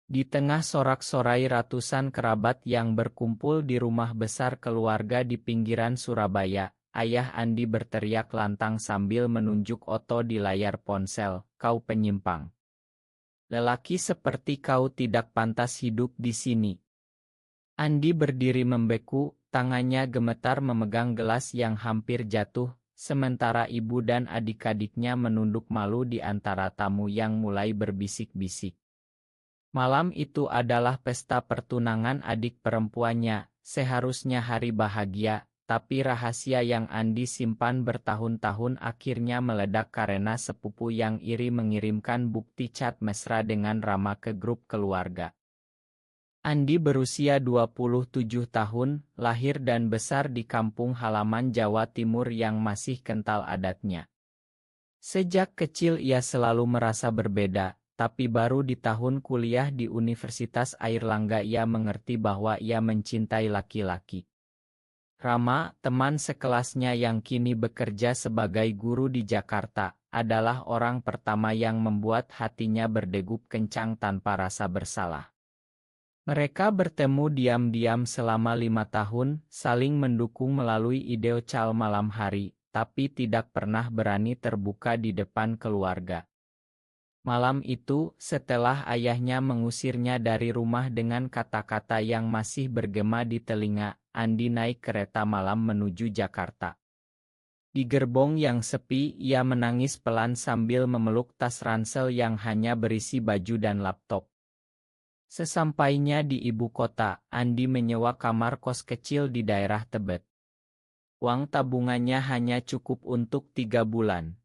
Di tengah sorak-sorai ratusan kerabat yang berkumpul di rumah besar keluarga di pinggiran Surabaya, ayah Andi berteriak lantang sambil menunjuk Otto di layar ponsel, "Kau penyimpang. Lelaki seperti kau tidak pantas hidup di sini." Andi berdiri membeku, tangannya gemetar memegang gelas yang hampir jatuh, sementara ibu dan adik-adiknya menunduk malu di antara tamu yang mulai berbisik-bisik. Malam itu adalah pesta pertunangan adik perempuannya, seharusnya hari bahagia, tapi rahasia yang Andi simpan bertahun-tahun akhirnya meledak karena sepupu yang iri mengirimkan bukti chat mesra dengan Rama ke grup keluarga. Andi berusia 27 tahun, lahir dan besar di kampung halaman Jawa Timur yang masih kental adatnya. Sejak kecil ia selalu merasa berbeda, tapi baru di tahun kuliah di Universitas Airlangga ia mengerti bahwa ia mencintai laki-laki. Rama, teman sekelasnya yang kini bekerja sebagai guru di Jakarta, adalah orang pertama yang membuat hatinya berdegup kencang tanpa rasa bersalah. Mereka bertemu diam-diam selama 5 tahun, saling mendukung melalui ide cal malam hari, tapi tidak pernah berani terbuka di depan keluarga. Malam itu, setelah ayahnya mengusirnya dari rumah dengan kata-kata yang masih bergema di telinga, Andi naik kereta malam menuju Jakarta. Di gerbong yang sepi, ia menangis pelan sambil memeluk tas ransel yang hanya berisi baju dan laptop. Sesampainya di ibu kota, Andi menyewa kamar kos kecil di daerah Tebet. Uang tabungannya hanya cukup untuk 3 bulan.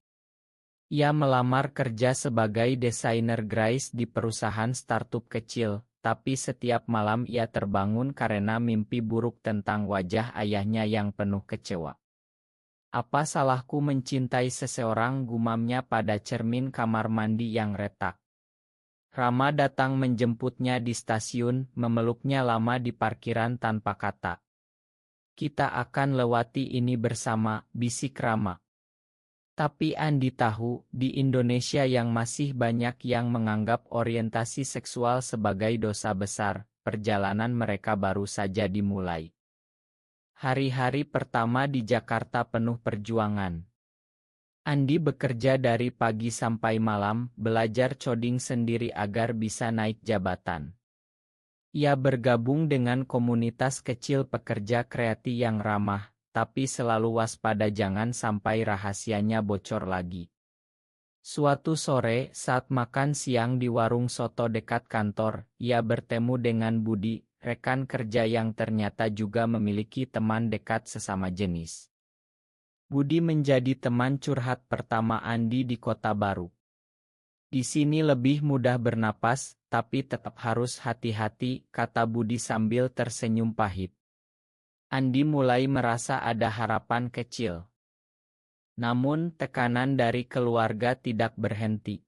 Ia melamar kerja sebagai desainer grafis di perusahaan startup kecil, tapi setiap malam ia terbangun karena mimpi buruk tentang wajah ayahnya yang penuh kecewa. "Apa salahku mencintai seseorang?" gumamnya pada cermin kamar mandi yang retak. Rama datang menjemputnya di stasiun, memeluknya lama di parkiran tanpa kata. "Kita akan lewati ini bersama," bisik Rama. Tapi Andi tahu, di Indonesia yang masih banyak yang menganggap orientasi seksual sebagai dosa besar, perjalanan mereka baru saja dimulai. Hari-hari pertama di Jakarta penuh perjuangan. Andi bekerja dari pagi sampai malam, belajar coding sendiri agar bisa naik jabatan. Ia bergabung dengan komunitas kecil pekerja kreatif yang ramah, tapi selalu waspada jangan sampai rahasianya bocor lagi. Suatu sore, saat makan siang di warung soto dekat kantor, ia bertemu dengan Budi, rekan kerja yang ternyata juga memiliki teman dekat sesama jenis. Budi menjadi teman curhat pertama Andi di kota baru. "Di sini lebih mudah bernapas, tapi tetap harus hati-hati," kata Budi sambil tersenyum pahit. Andi mulai merasa ada harapan kecil. Namun tekanan dari keluarga tidak berhenti.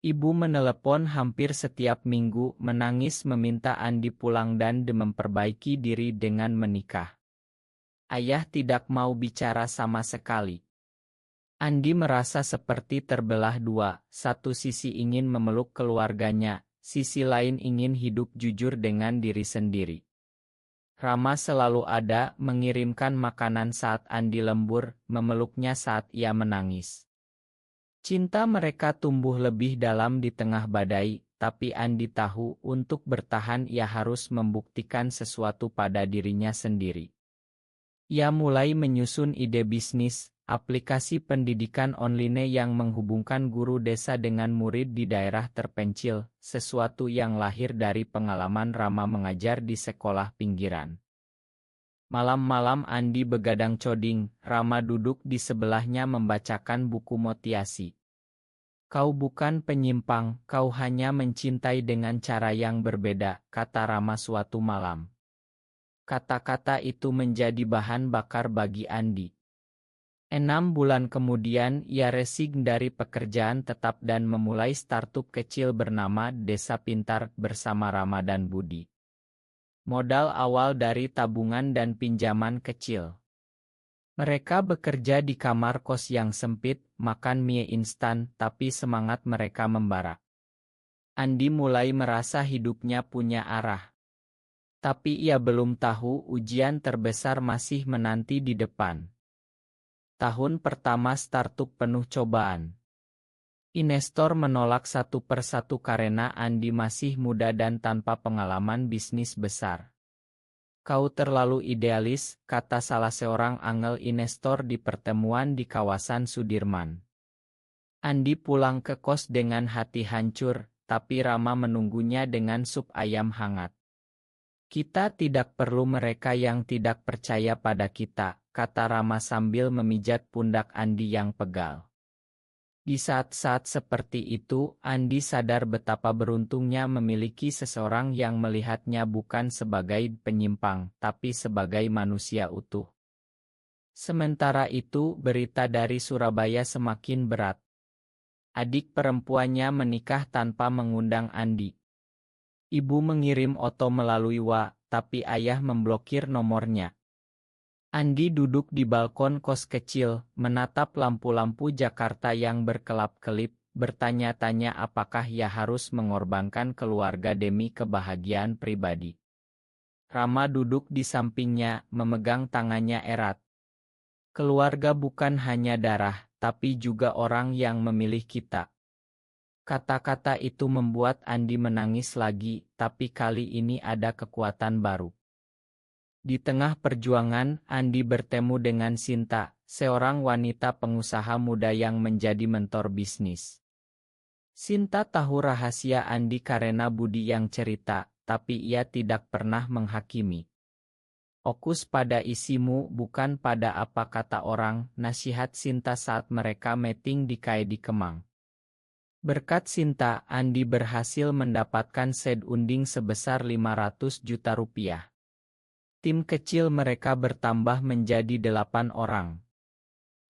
Ibu menelepon hampir setiap minggu, menangis meminta Andi pulang dan memperbaiki diri dengan menikah. Ayah tidak mau bicara sama sekali. Andi merasa seperti terbelah dua, satu sisi ingin memeluk keluarganya, sisi lain ingin hidup jujur dengan diri sendiri. Rama selalu ada, mengirimkan makanan saat Andi lembur, memeluknya saat ia menangis. Cinta mereka tumbuh lebih dalam di tengah badai, tapi Andi tahu untuk bertahan ia harus membuktikan sesuatu pada dirinya sendiri. Ia mulai menyusun ide bisnis, aplikasi pendidikan online yang menghubungkan guru desa dengan murid di daerah terpencil, sesuatu yang lahir dari pengalaman Rama mengajar di sekolah pinggiran. Malam-malam Andi begadang coding, Rama duduk di sebelahnya membacakan buku motivasi. "Kau bukan penyimpang, kau hanya mencintai dengan cara yang berbeda," kata Rama suatu malam. Kata-kata itu menjadi bahan bakar bagi Andi. 6 bulan kemudian ia resign dari pekerjaan tetap dan memulai startup kecil bernama Desa Pintar bersama Rama dan Budi. Modal awal dari tabungan dan pinjaman kecil. Mereka bekerja di kamar kos yang sempit, makan mie instan, tapi semangat mereka membara. Andi mulai merasa hidupnya punya arah. Tapi ia belum tahu ujian terbesar masih menanti di depan. Tahun pertama startup penuh cobaan. Investor menolak satu persatu karena Andi masih muda dan tanpa pengalaman bisnis besar. Kau terlalu idealis, kata salah seorang angel investor di pertemuan di kawasan Sudirman. Andi pulang ke kos dengan hati hancur, tapi Rama menunggunya dengan sup ayam hangat. Kita tidak perlu mereka yang tidak percaya pada kita, kata Rama sambil memijat pundak Andi yang pegal. Di saat-saat seperti itu, Andi sadar betapa beruntungnya memiliki seseorang yang melihatnya bukan sebagai penyimpang, tapi sebagai manusia utuh. Sementara itu, berita dari Surabaya semakin berat. Adik perempuannya menikah tanpa mengundang Andi. Ibu mengirim oto melalui tapi ayah memblokir nomornya. Andi duduk di balkon kos kecil, menatap lampu-lampu Jakarta yang berkelap-kelip, bertanya-tanya apakah ia harus mengorbankan keluarga demi kebahagiaan pribadi. Rama duduk di sampingnya, memegang tangannya erat. Keluarga bukan hanya darah, tapi juga orang yang memilih kita. Kata-kata itu membuat Andi menangis lagi, tapi kali ini ada kekuatan baru. Di tengah perjuangan, Andi bertemu dengan Sinta, seorang wanita pengusaha muda yang menjadi mentor bisnis. Sinta tahu rahasia Andi karena Budi yang cerita, tapi ia tidak pernah menghakimi. Fokus pada isimu bukan pada apa kata orang, nasihat Sinta saat mereka meeting di KAI Kemang. Berkat Sinta, Andi berhasil mendapatkan seed unding sebesar 500 juta rupiah. Tim kecil mereka bertambah menjadi 8 orang.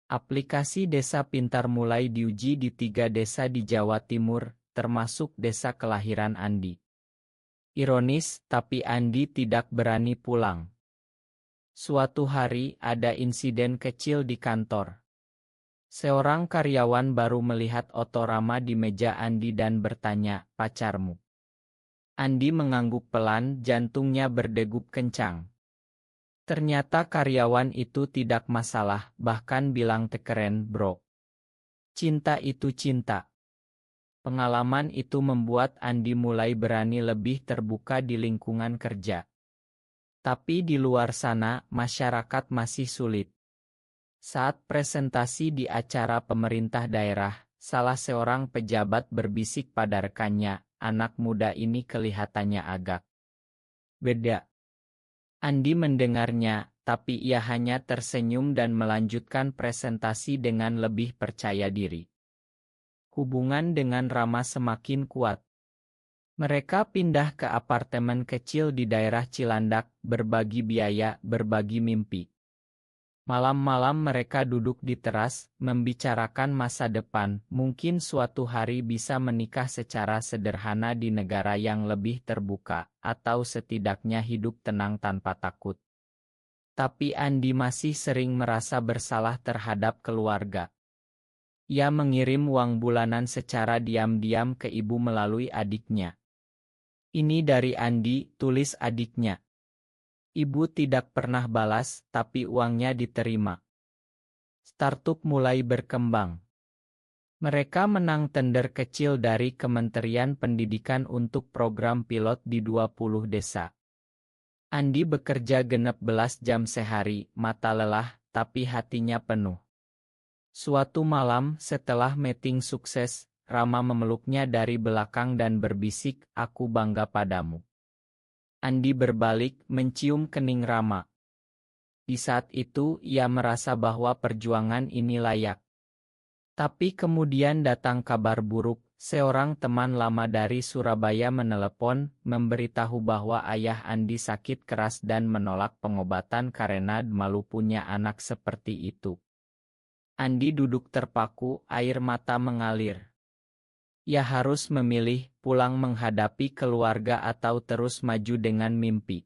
Aplikasi Desa Pintar mulai diuji di 3 desa di Jawa Timur, termasuk desa kelahiran Andi. Ironis, tapi Andi tidak berani pulang. Suatu hari, ada insiden kecil di kantor. Seorang karyawan baru melihat oto Rama di meja Andi dan bertanya, "Pacarmu?" Andi mengangguk pelan, jantungnya berdegup kencang. Ternyata karyawan itu tidak masalah, bahkan bilang tekeren, "Bro. Cinta itu cinta." Pengalaman itu membuat Andi mulai berani lebih terbuka di lingkungan kerja. Tapi di luar sana, masyarakat masih sulit. Saat presentasi di acara pemerintah daerah, salah seorang pejabat berbisik pada rekannya, "Anak muda ini kelihatannya agak beda." Andi mendengarnya, tapi ia hanya tersenyum dan melanjutkan presentasi dengan lebih percaya diri. Hubungan dengan Rama semakin kuat. Mereka pindah ke apartemen kecil di daerah Cilandak, berbagi biaya, berbagi mimpi. Malam-malam mereka duduk di teras, membicarakan masa depan, mungkin suatu hari bisa menikah secara sederhana di negara yang lebih terbuka, atau setidaknya hidup tenang tanpa takut. Tapi Andi masih sering merasa bersalah terhadap keluarga. Ia mengirim uang bulanan secara diam-diam ke ibu melalui adiknya. "Ini dari Andi," tulis adiknya. Ibu tidak pernah balas, tapi uangnya diterima. Startup mulai berkembang. Mereka menang tender kecil dari Kementerian Pendidikan untuk program pilot di 20 desa. Andi bekerja 16 jam sehari, mata lelah, tapi hatinya penuh. Suatu malam, setelah meeting sukses, Rama memeluknya dari belakang dan berbisik, "Aku bangga padamu." Andi berbalik, mencium kening Rama. Di saat itu, ia merasa bahwa perjuangan ini layak. Tapi kemudian datang kabar buruk, seorang teman lama dari Surabaya menelepon, memberitahu bahwa ayah Andi sakit keras dan menolak pengobatan karena malu punya anak seperti itu. Andi duduk terpaku, air mata mengalir. Ia harus memilih, pulang menghadapi keluarga atau terus maju dengan mimpi.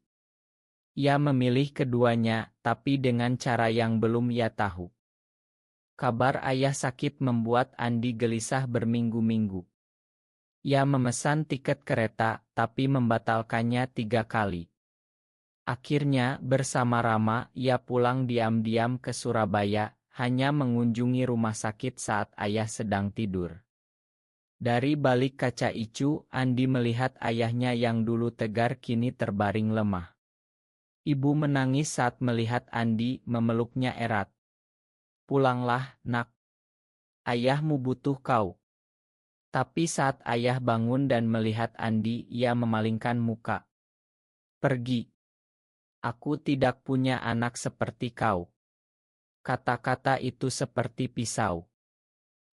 Ia memilih keduanya, tapi dengan cara yang belum ia tahu. Kabar ayah sakit membuat Andi gelisah berminggu-minggu. Ia memesan tiket kereta, tapi membatalkannya 3 kali. Akhirnya, bersama Rama, ia pulang diam-diam ke Surabaya, hanya mengunjungi rumah sakit saat ayah sedang tidur. Dari balik kaca icu, Andi melihat ayahnya yang dulu tegar kini terbaring lemah. Ibu menangis saat melihat Andi memeluknya erat. "Pulanglah, nak. Ayahmu butuh kau." Tapi saat ayah bangun dan melihat Andi, ia memalingkan muka. "Pergi. Aku tidak punya anak seperti kau." Kata-kata itu seperti pisau.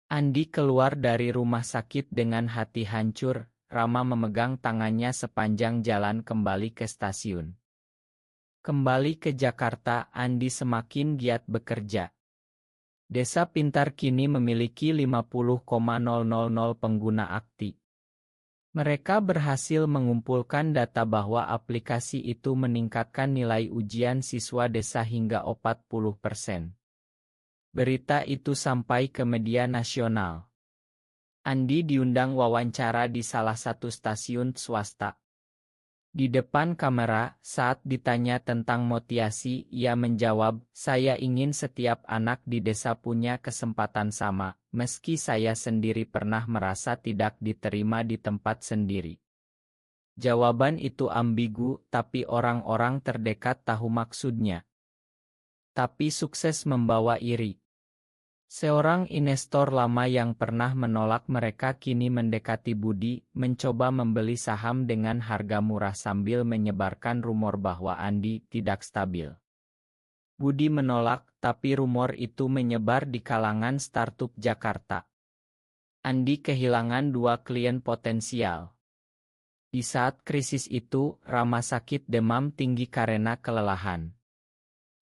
Andi keluar dari rumah sakit dengan hati hancur. Rama memegang tangannya sepanjang jalan kembali ke stasiun. Kembali ke Jakarta, Andi semakin giat bekerja. Desa Pintar kini memiliki 50,000 pengguna aktif. Mereka berhasil mengumpulkan data bahwa aplikasi itu meningkatkan nilai ujian siswa desa hingga 40%. Berita itu sampai ke media nasional. Andi diundang wawancara di salah satu stasiun swasta. Di depan kamera, saat ditanya tentang motivasi, ia menjawab, "Saya ingin setiap anak di desa punya kesempatan sama, meski saya sendiri pernah merasa tidak diterima di tempat sendiri." Jawaban itu ambigu, tapi orang-orang terdekat tahu maksudnya. Tapi sukses membawa iri. Seorang investor lama yang pernah menolak mereka kini mendekati Budi, mencoba membeli saham dengan harga murah sambil menyebarkan rumor bahwa Andi tidak stabil. Budi menolak, tapi rumor itu menyebar di kalangan startup Jakarta. Andi kehilangan 2 klien potensial. Di saat krisis itu, Rama sakit demam tinggi karena kelelahan.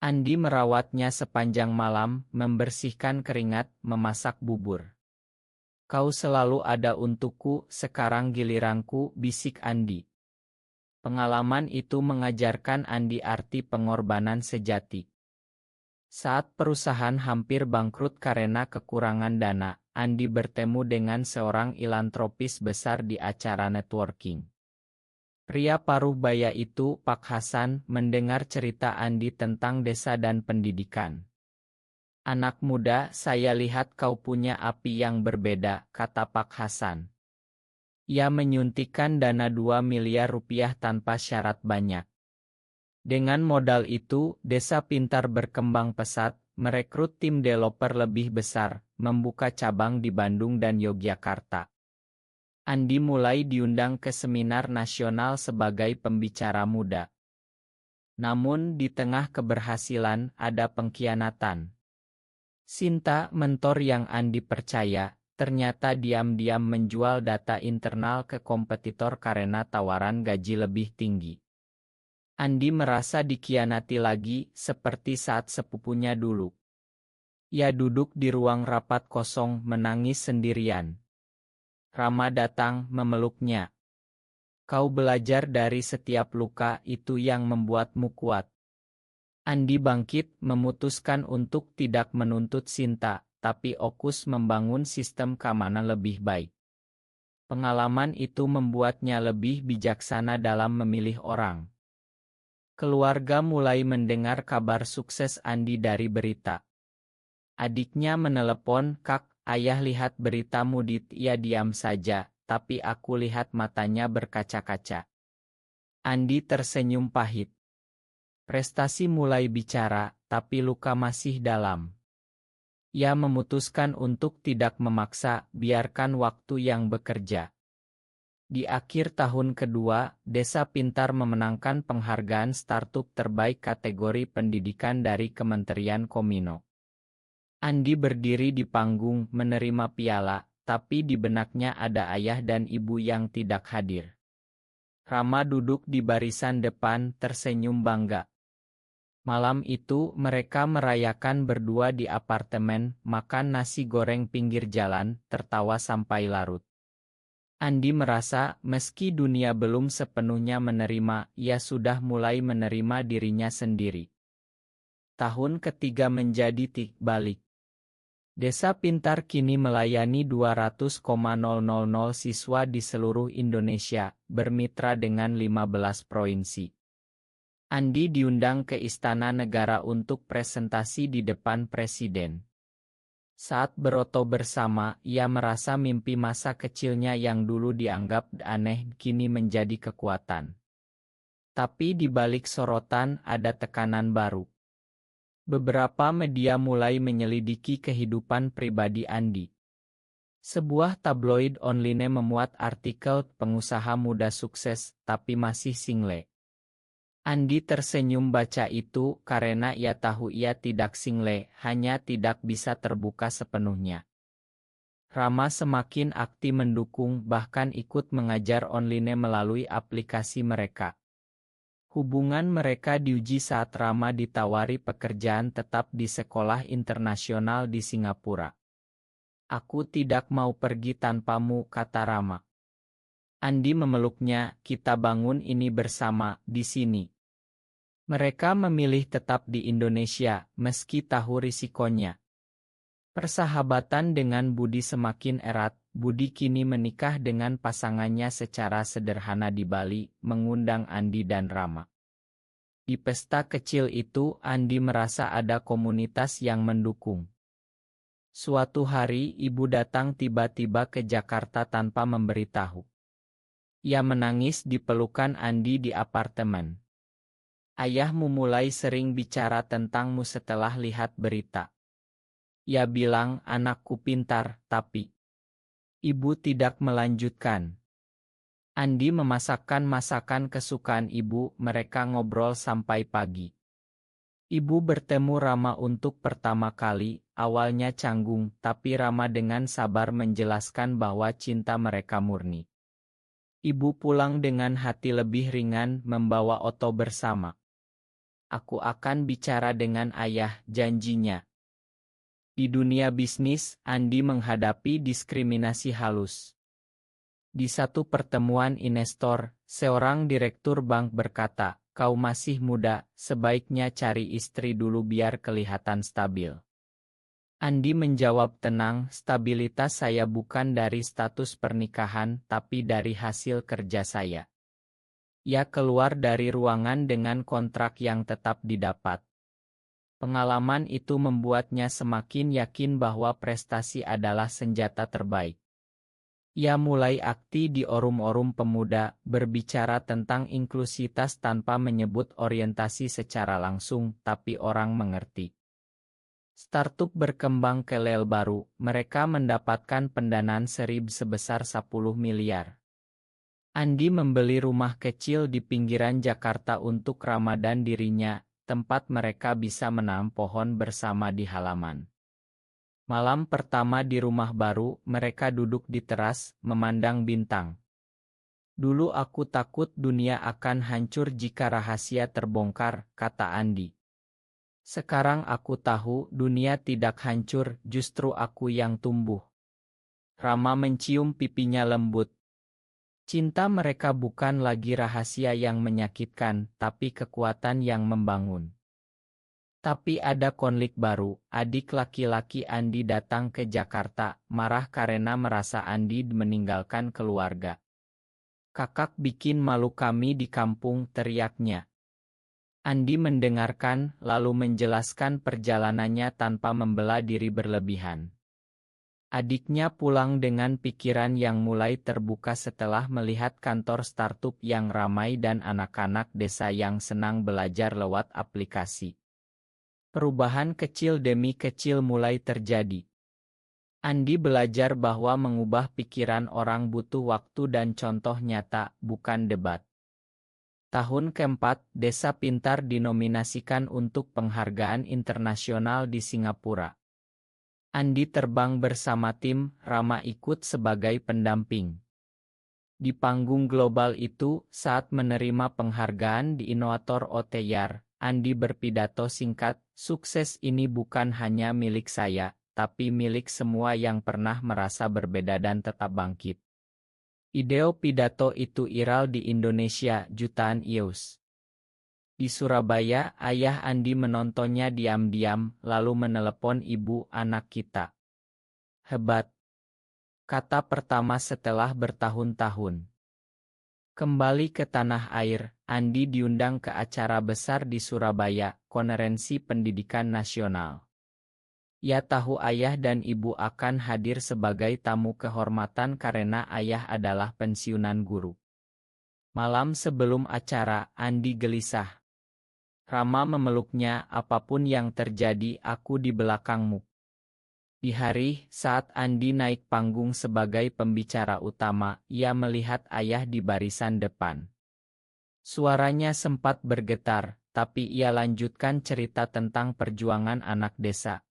Andi merawatnya sepanjang malam, membersihkan keringat, memasak bubur. "Kau selalu ada untukku, sekarang giliranku," bisik Andi. Pengalaman itu mengajarkan Andi arti pengorbanan sejati. Saat perusahaan hampir bangkrut karena kekurangan dana, Andi bertemu dengan seorang filantropis besar di acara networking. Pria paruh baya itu, Pak Hasan, mendengar cerita Andi tentang desa dan pendidikan. "Anak muda, saya lihat kau punya api yang berbeda," kata Pak Hasan. Ia menyuntikkan dana 2 miliar rupiah tanpa syarat banyak. Dengan modal itu, Desa Pintar berkembang pesat, merekrut tim developer lebih besar, membuka cabang di Bandung dan Yogyakarta. Andi mulai diundang ke seminar nasional sebagai pembicara muda. Namun di tengah keberhasilan ada pengkhianatan. Sinta, mentor yang Andi percaya, ternyata diam-diam menjual data internal ke kompetitor karena tawaran gaji lebih tinggi. Andi merasa dikhianati lagi, seperti saat sepupunya dulu. Ia duduk di ruang rapat kosong menangis sendirian. Rama datang memeluknya. "Kau belajar dari setiap luka, itu yang membuatmu kuat." Andi bangkit, memutuskan untuk tidak menuntut Sinta, tapi fokus membangun sistem keamanan lebih baik. Pengalaman itu membuatnya lebih bijaksana dalam memilih orang. Keluarga mulai mendengar kabar sukses Andi dari berita. Adiknya menelepon, "Kak, ayah lihat beritamu ia diam saja, tapi aku lihat matanya berkaca-kaca." Andi tersenyum pahit. Prestasi mulai bicara, tapi luka masih dalam. Ia memutuskan untuk tidak memaksa, biarkan waktu yang bekerja. Di akhir tahun kedua, Desa Pintar memenangkan penghargaan startup terbaik kategori pendidikan dari Kementerian Kominfo. Andi berdiri di panggung, menerima piala, tapi di benaknya ada ayah dan ibu yang tidak hadir. Rama duduk di barisan depan, tersenyum bangga. Malam itu, mereka merayakan berdua di apartemen, makan nasi goreng pinggir jalan, tertawa sampai larut. Andi merasa, meski dunia belum sepenuhnya menerima, ia sudah mulai menerima dirinya sendiri. Tahun ketiga menjadi titik balik. Desa Pintar kini melayani 200,000 siswa di seluruh Indonesia, bermitra dengan 15 provinsi. Andi diundang ke Istana Negara untuk presentasi di depan Presiden. Saat beroto bersama, ia merasa mimpi masa kecilnya yang dulu dianggap aneh kini menjadi kekuatan. Tapi di balik sorotan ada tekanan baru. Beberapa media mulai menyelidiki kehidupan pribadi Andi. Sebuah tabloid online memuat artikel pengusaha muda sukses tapi masih single. Andi tersenyum baca itu karena ia tahu ia tidak single, hanya tidak bisa terbuka sepenuhnya. Rama semakin aktif mendukung bahkan ikut mengajar online melalui aplikasi mereka. Hubungan mereka diuji saat Rama ditawari pekerjaan tetap di sekolah internasional di Singapura. Aku tidak mau pergi tanpamu, kata Rama. Andi memeluknya, kita bangun ini bersama, di sini. Mereka memilih tetap di Indonesia, meski tahu risikonya. Persahabatan dengan Budi semakin erat. Budi kini menikah dengan pasangannya secara sederhana di Bali, mengundang Andi dan Rama. Di pesta kecil itu, Andi merasa ada komunitas yang mendukung. Suatu hari, ibu datang tiba-tiba ke Jakarta tanpa memberitahu. Ia menangis di pelukan Andi di apartemen. Ayahmu mulai sering bicara tentangmu setelah lihat berita. Ia bilang, anakku pintar, tapi ibu tidak melanjutkan. Andi memasakkan masakan kesukaan ibu, mereka ngobrol sampai pagi. Ibu bertemu Rama untuk pertama kali, awalnya canggung, tapi Rama dengan sabar menjelaskan bahwa cinta mereka murni. Ibu pulang dengan hati lebih ringan, membawa Oto bersama. Aku akan bicara dengan ayah, janjinya. Di dunia bisnis, Andi menghadapi diskriminasi halus. Di satu pertemuan investor, seorang direktur bank berkata, kau masih muda, sebaiknya cari istri dulu biar kelihatan stabil. Andi menjawab tenang, stabilitas saya bukan dari status pernikahan, tapi dari hasil kerja saya. Ia keluar dari ruangan dengan kontrak yang tetap didapat. Pengalaman itu membuatnya semakin yakin bahwa prestasi adalah senjata terbaik. Ia mulai aktif di orum-orum pemuda, berbicara tentang inklusitas tanpa menyebut orientasi secara langsung, tapi orang mengerti. Startup berkembang ke level baru, mereka mendapatkan pendanaan serib sebesar 10 miliar. Andi membeli rumah kecil di pinggiran Jakarta untuk Ramadan dirinya, tempat mereka bisa menanam pohon bersama di halaman. Malam pertama di rumah baru, mereka duduk di teras, memandang bintang. Dulu aku takut dunia akan hancur jika rahasia terbongkar, kata Andi. Sekarang aku tahu dunia tidak hancur, justru aku yang tumbuh. Rama mencium pipinya lembut. Cinta mereka bukan lagi rahasia yang menyakitkan, tapi kekuatan yang membangun. Tapi ada konflik baru, adik laki-laki Andi datang ke Jakarta, marah karena merasa Andi meninggalkan keluarga. Kakak bikin malu kami di kampung, teriaknya. Andi mendengarkan, lalu menjelaskan perjalanannya tanpa membela diri berlebihan. Adiknya pulang dengan pikiran yang mulai terbuka setelah melihat kantor startup yang ramai dan anak-anak desa yang senang belajar lewat aplikasi. Perubahan kecil demi kecil mulai terjadi. Andi belajar bahwa mengubah pikiran orang butuh waktu dan contoh nyata, bukan debat. Tahun keempat, Desa Pintar dinominasikan untuk penghargaan internasional di Singapura. Andi terbang bersama tim, Rama ikut sebagai pendamping. Di panggung global itu, saat menerima penghargaan di Innovator OTR, Andi berpidato singkat, sukses ini bukan hanya milik saya, tapi milik semua yang pernah merasa berbeda dan tetap bangkit. Video pidato itu viral di Indonesia, jutaan views. Di Surabaya, ayah Andi menontonnya diam-diam, lalu menelepon ibu anak kita. Hebat, kata pertama setelah bertahun-tahun. Kembali ke tanah air, Andi diundang ke acara besar di Surabaya, Konferensi Pendidikan Nasional. Ia tahu ayah dan ibu akan hadir sebagai tamu kehormatan karena ayah adalah pensiunan guru. Malam sebelum acara, Andi gelisah. Rama memeluknya, apapun yang terjadi aku di belakangmu. Di hari saat Andi naik panggung sebagai pembicara utama, ia melihat ayah di barisan depan. Suaranya sempat bergetar, tapi ia lanjutkan cerita tentang perjuangan anak desa.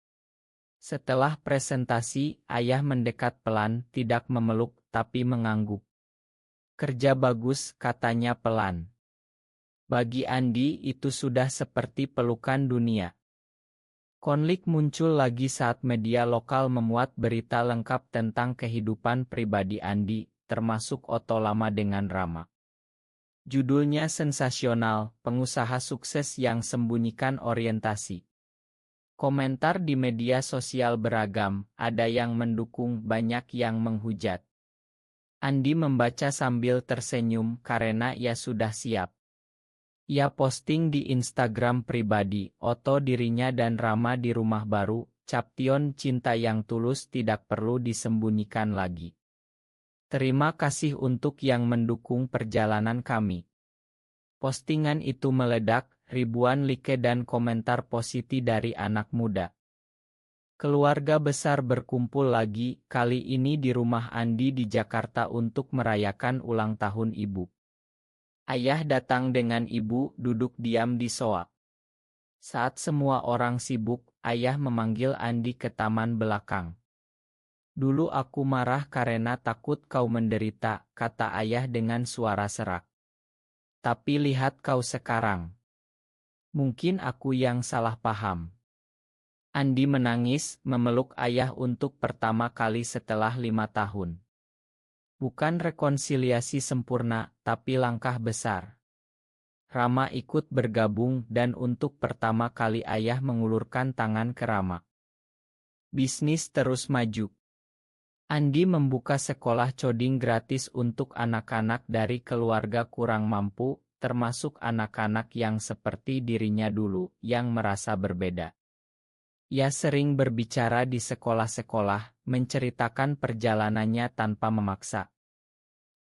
Setelah presentasi, ayah mendekat pelan, tidak memeluk, tapi mengangguk. Kerja bagus, katanya pelan. Bagi Andi itu sudah seperti pelukan dunia. Konflik muncul lagi saat media lokal memuat berita lengkap tentang kehidupan pribadi Andi, termasuk foto lama dengan Rama. Judulnya sensasional, pengusaha sukses yang sembunyikan orientasi. Komentar di media sosial beragam, ada yang mendukung, banyak yang menghujat. Andi membaca sambil tersenyum karena ia sudah siap. Ia posting di Instagram pribadi, foto dirinya dan Rama di rumah baru, caption cinta yang tulus tidak perlu disembunyikan lagi. Terima kasih untuk yang mendukung perjalanan kami. Postingan itu meledak, ribuan like dan komentar positif dari anak muda. Keluarga besar berkumpul lagi, kali ini di rumah Andi di Jakarta untuk merayakan ulang tahun ibu. Ayah datang dengan ibu, duduk diam di sofa. Saat semua orang sibuk, ayah memanggil Andi ke taman belakang. Dulu aku marah karena takut kau menderita, kata ayah dengan suara serak. Tapi lihat kau sekarang. Mungkin aku yang salah paham. Andi menangis, memeluk ayah untuk pertama kali setelah 5 tahun. Bukan rekonsiliasi sempurna, tapi langkah besar. Rama ikut bergabung dan untuk pertama kali ayah mengulurkan tangan ke Rama. Bisnis terus maju. Andi membuka sekolah coding gratis untuk anak-anak dari keluarga kurang mampu, termasuk anak-anak yang seperti dirinya dulu, yang merasa berbeda. Ia sering berbicara di sekolah-sekolah, menceritakan perjalanannya tanpa memaksa.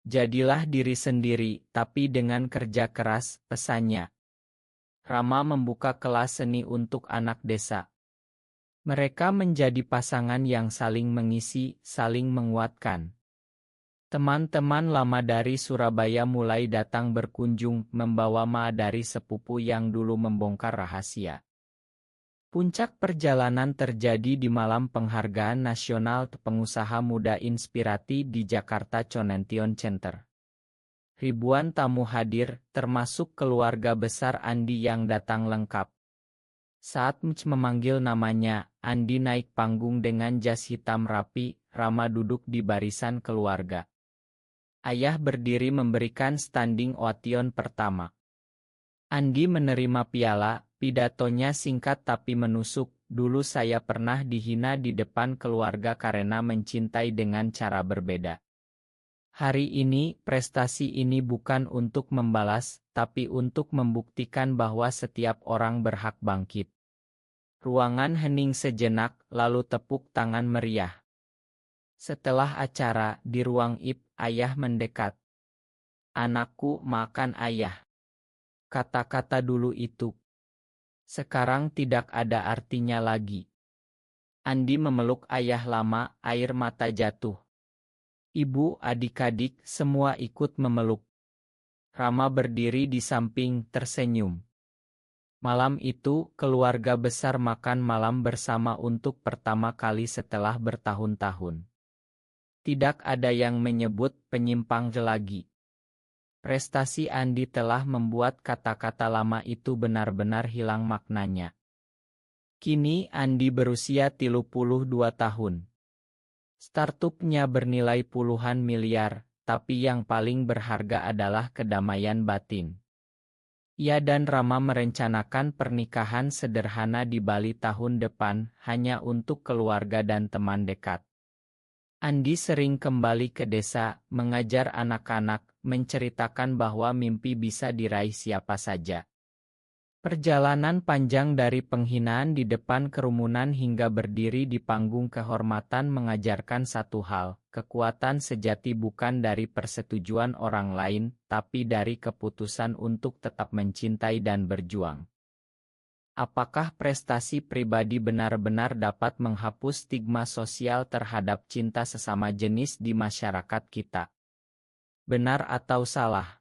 Jadilah diri sendiri, tapi dengan kerja keras, pesannya. Rama membuka kelas seni untuk anak desa. Mereka menjadi pasangan yang saling mengisi, saling menguatkan. Teman-teman lama dari Surabaya mulai datang berkunjung, membawa ma dari sepupu yang dulu membongkar rahasia. Puncak perjalanan terjadi di malam penghargaan nasional pengusaha muda inspiratif di Jakarta Convention Center. Ribuan tamu hadir, termasuk keluarga besar Andi yang datang lengkap. Saat memanggil namanya, Andi naik panggung dengan jas hitam rapi, Rama duduk di barisan keluarga. Ayah berdiri memberikan standing ovation pertama. Andi menerima piala, pidatonya singkat tapi menusuk. Dulu saya pernah dihina di depan keluarga karena mencintai dengan cara berbeda. Hari ini, prestasi ini bukan untuk membalas, tapi untuk membuktikan bahwa setiap orang berhak bangkit. Ruangan hening sejenak, lalu tepuk tangan meriah. Setelah acara, di ruang IP, ayah mendekat. Anakku, makan ayah. Kata-kata dulu itu sekarang tidak ada artinya lagi. Andi memeluk ayah lama, air mata jatuh. Ibu, adik-adik, semua ikut memeluk. Rama berdiri di samping, tersenyum. Malam itu, keluarga besar makan malam bersama untuk pertama kali setelah bertahun-tahun. Tidak ada yang menyebut penyimpang lagi. Prestasi Andi telah membuat kata-kata lama itu benar-benar hilang maknanya. Kini Andi berusia 32 tahun. Startupnya bernilai puluhan miliar, tapi yang paling berharga adalah kedamaian batin. Ia dan Rama merencanakan pernikahan sederhana di Bali tahun depan, hanya untuk keluarga dan teman dekat. Andi sering kembali ke desa, mengajar anak-anak, menceritakan bahwa mimpi bisa diraih siapa saja. Perjalanan panjang dari penghinaan di depan kerumunan hingga berdiri di panggung kehormatan mengajarkan satu hal, kekuatan sejati bukan dari persetujuan orang lain, tapi dari keputusan untuk tetap mencintai dan berjuang. Apakah prestasi pribadi benar-benar dapat menghapus stigma sosial terhadap cinta sesama jenis di masyarakat kita? Benar atau salah?